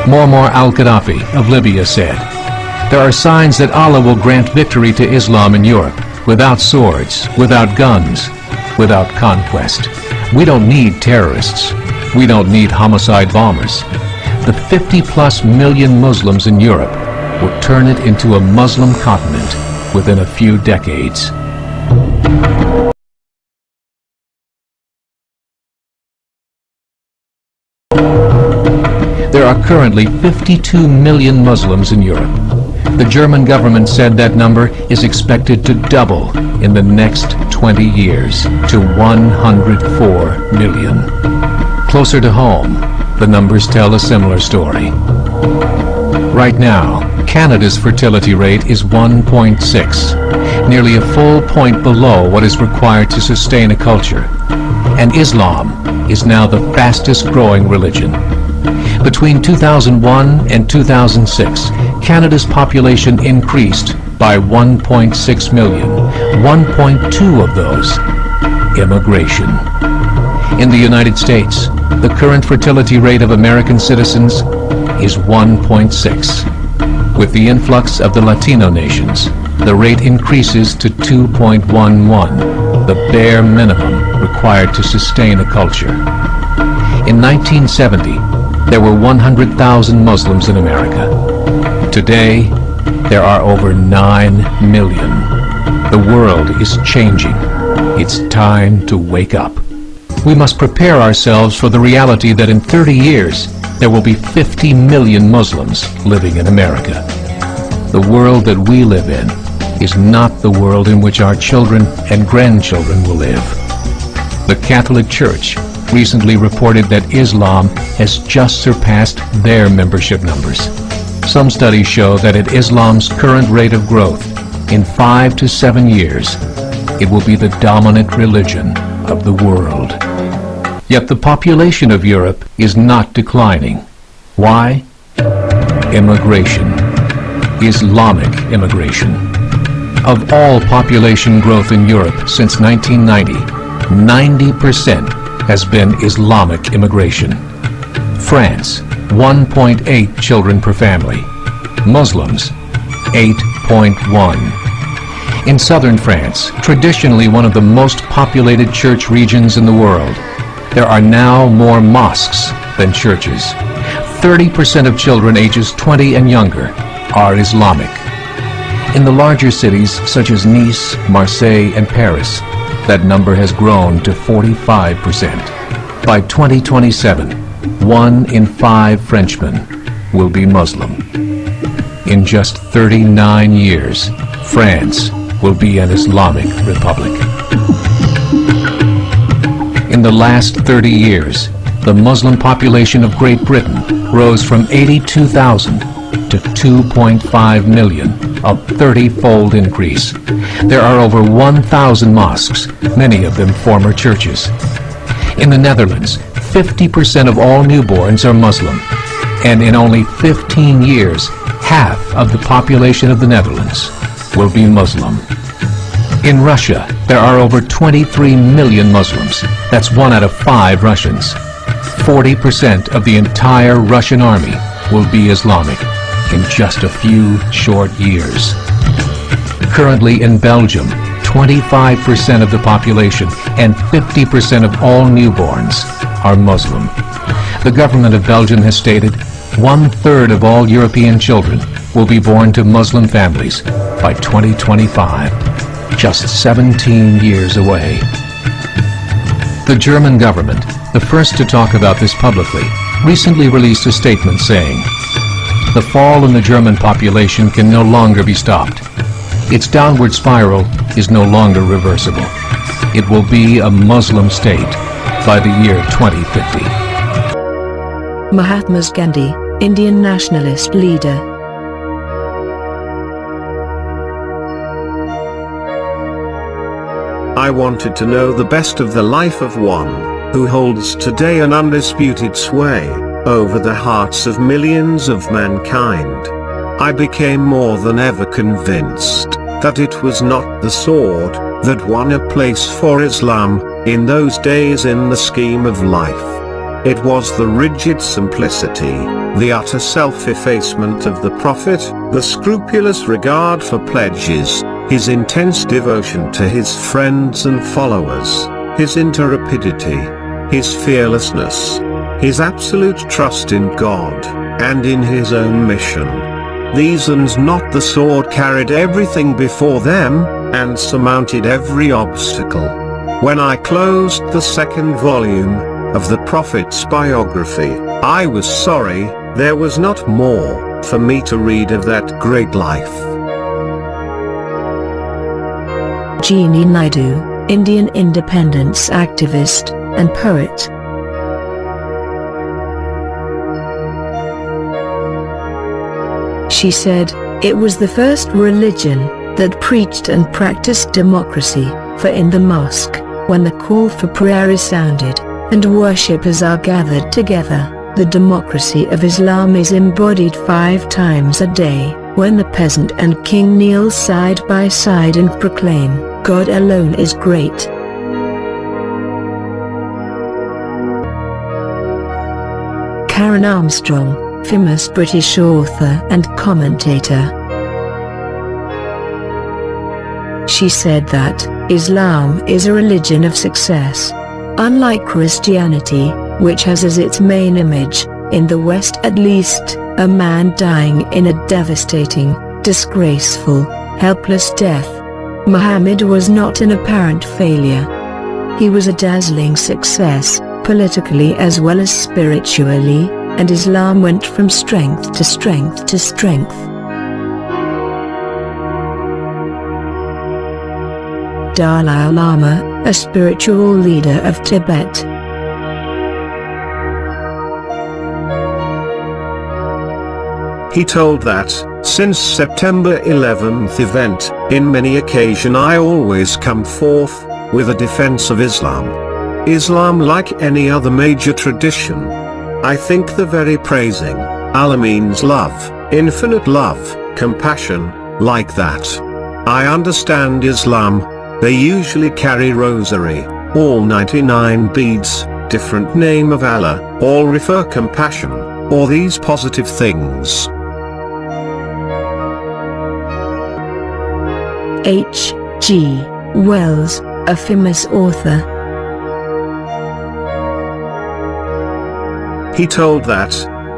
Muammar al-Gaddafi of Libya said, "There are signs that Allah will grant victory to Islam in Europe, without swords, without guns, without conquest. We don't need terrorists. We don't need homicide bombers. The 50+ million Muslims in Europe will turn it into a Muslim continent within a few decades." There are currently 52 million Muslims in Europe. The German government said that number is expected to double in the next 20 years to 104 million. Closer to home, the numbers tell a similar story. Right now, Canada's fertility rate is 1.6, nearly a full point below what is required to sustain a culture. And Islam is now the fastest growing religion. Between 2001 and 2006, Canada's population increased by 1.6 million, 1.2 of those immigration. In the United States, the current fertility rate of American citizens is 1.6. With the influx of the Latino nations, the rate increases to 2.11, the bare minimum required to sustain a culture. In 1970, there were 100,000 Muslims in America. Today, there are over 9 million. The world is changing. It's time to wake up. We must prepare ourselves for the reality that in 30 years, there will be 50 million Muslims living in America. The world that we live in is not the world in which our children and grandchildren will live. The Catholic Church recently reported that Islam has just surpassed their membership numbers. Some studies show that at Islam's current rate of growth, in 5 to 7 years, it will be the dominant religion of the world. Yet the population of Europe is not declining. Why? Immigration. Islamic immigration. Of all population growth in Europe since 1990, 90% has been Islamic immigration. France, 1.8 children per family. Muslims, 8.1. In southern France, traditionally one of the most populated church regions in the world, there are now more mosques than churches. 30% of children ages 20 and younger are Islamic. In the larger cities such as Nice, Marseille, and Paris, that number has grown to 45%. By 2027, 1 in 5 Frenchmen will be Muslim. In just 39 years, France will be an Islamic republic. In the last 30 years, the Muslim population of Great Britain rose from 82,000 to 2.5 million, a 30-fold increase. There are over 1,000 mosques, many of them former churches. In the Netherlands, 50% of all newborns are Muslim, and in only 15 years, half of the population of the Netherlands will be Muslim. In Russia, there are over 23 million Muslims. That's 1 out of 5 Russians. 40% of the entire Russian army will be Islamic in just a few short years. Currently in Belgium, 25% of the population and 50% of all newborns are Muslim. The government of Belgium has stated 1/3 of all European children will be born to Muslim families by 2025, just 17 years away. The German government, the first to talk about this publicly, recently released a statement saying, "The fall in the German population can no longer be stopped. Its downward spiral is no longer reversible. It will be a Muslim state by the year 2050. Mahatma Gandhi, Indian nationalist leader. I wanted to know the best of the life of one who holds today an undisputed sway over the hearts of millions of mankind. I became more than ever convinced that it was not the sword that won a place for Islam in those days in the scheme of life. It was the rigid simplicity, the utter self-effacement of the prophet, the scrupulous regard for pledges, his intense devotion to his friends and followers, his intrepidity, his fearlessness, his absolute trust in God, and in his own mission. These and not the sword carried everything before them, and surmounted every obstacle. When I closed the second volume of the prophet's biography, I was sorry there was not more for me to read of that great life. Jeannie Naidu, Indian independence activist and poet. She said, "It was the first religion that preached and practiced democracy, for in the mosque, when the call for prayer is sounded, and worshippers are gathered together, the democracy of Islam is embodied 5 times a day, when the peasant and king kneel side by side and proclaim, God alone is great." Karen Armstrong, famous British author and commentator. She said that Islam is a religion of success. Unlike Christianity, which has as its main image, in the West at least, a man dying in a devastating, disgraceful, helpless death, Muhammad was not an apparent failure. He was a dazzling success, politically as well as spiritually, and Islam went from strength to strength to strength. Dalai Lama, a spiritual leader of Tibet. He told that, since September 11th event, in many occasions I always come forth with a defense of Islam. Islam, like any other major tradition, I think the very praising, Allah means love, infinite love, compassion, like that. I understand Islam, they usually carry rosary, all 99 beads, different name of Allah, all refer compassion, or these positive things. H. G. Wells, a famous author. He told that,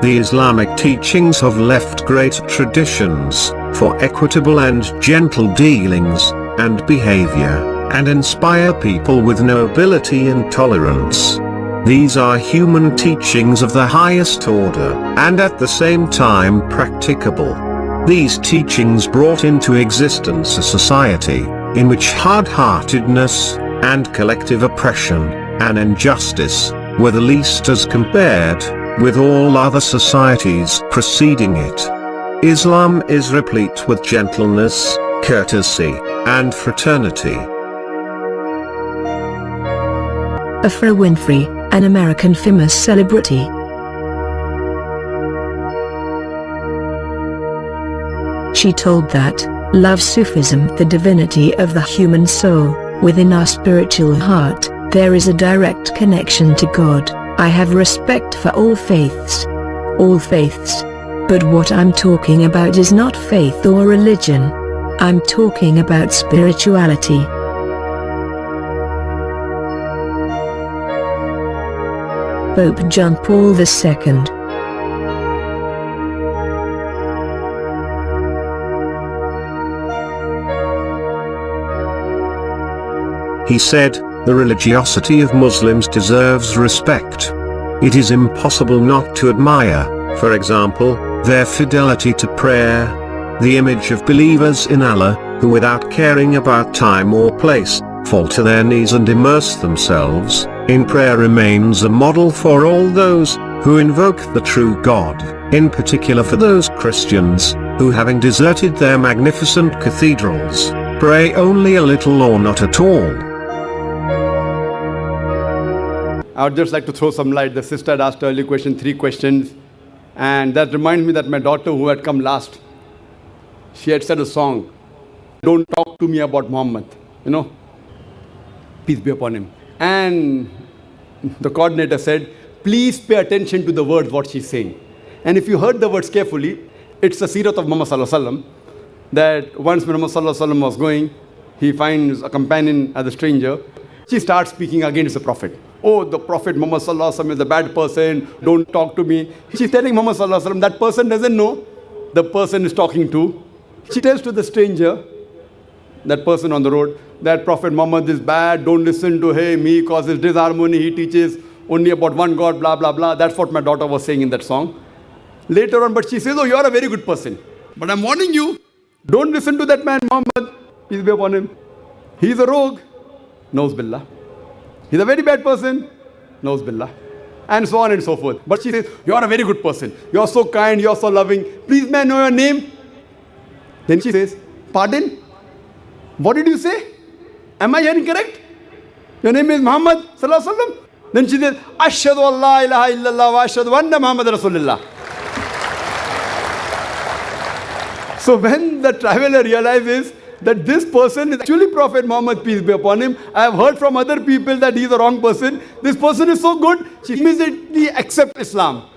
the Islamic teachings have left great traditions, for equitable and gentle dealings, and behavior, and inspire people with nobility and tolerance. These are human teachings of the highest order, and at the same time practicable. These teachings brought into existence a society, in which hard-heartedness, and collective oppression, and injustice, were the least as compared with all other societies preceding it. Islam is replete with gentleness, courtesy, and fraternity. Oprah Winfrey, an American famous celebrity. She told that, love Sufism, the divinity of the human soul, within our spiritual heart, there is a direct connection to God. I have respect for all faiths. All faiths. But what I'm talking about is not faith or religion. I'm talking about spirituality. Pope John Paul II. He said, the religiosity of Muslims deserves respect. It is impossible not to admire, for example, their fidelity to prayer. The image of believers in Allah, who without caring about time or place, fall to their knees and immerse themselves in prayer remains a model for all those who invoke the true God, in particular for those Christians who, having deserted their magnificent cathedrals, pray only a little or not at all. I would just like to throw some light. The sister had asked earlier question, 3 questions. And that reminds me that my daughter who had come last, she had said a song, "Don't talk to me about Muhammad," you know, peace be upon him. And the coordinator said, please pay attention to the words, what she's saying. And if you heard the words carefully, it's the seerat of Muhammad sallallahu alaihi wasallam, that once when Muhammad sallallahu alaihi wasallam was going, he finds a companion as a stranger. She starts speaking against the Prophet. Oh, the Prophet Muhammad sallallahu alaihi wasallam is a bad person. Don't talk to me. She's telling Muhammad sallallahu alaihi wasallam, that person doesn't know the person is talking to. She tells to the stranger, that person on the road, that Prophet Muhammad is bad. Don't listen to him. He causes disharmony. He teaches only about one God, blah, blah, blah. That's what my daughter was saying in that song. Later on, but she says, oh, you're a very good person. But I'm warning you, don't listen to that man, Muhammad, peace be upon him. He's a rogue, Nauz billah. He's a very bad person, Nauz billah. And so on and so forth. But she says, you're a very good person. You're so kind, you're so loving. Please, may I know your name? Then she says, pardon? What did you say? Am I hearing correct? Your name is Muhammad sallallahu alaihi wasallam? Then she says, Ashhadu an la ilaha illallah wa ashhadu anna Muhammad Rasulullah. So when the traveler realizes that this person is actually Prophet Muhammad, peace be upon him, I have heard from other people that he is a wrong person. This person is so good, she immediately accepts Islam.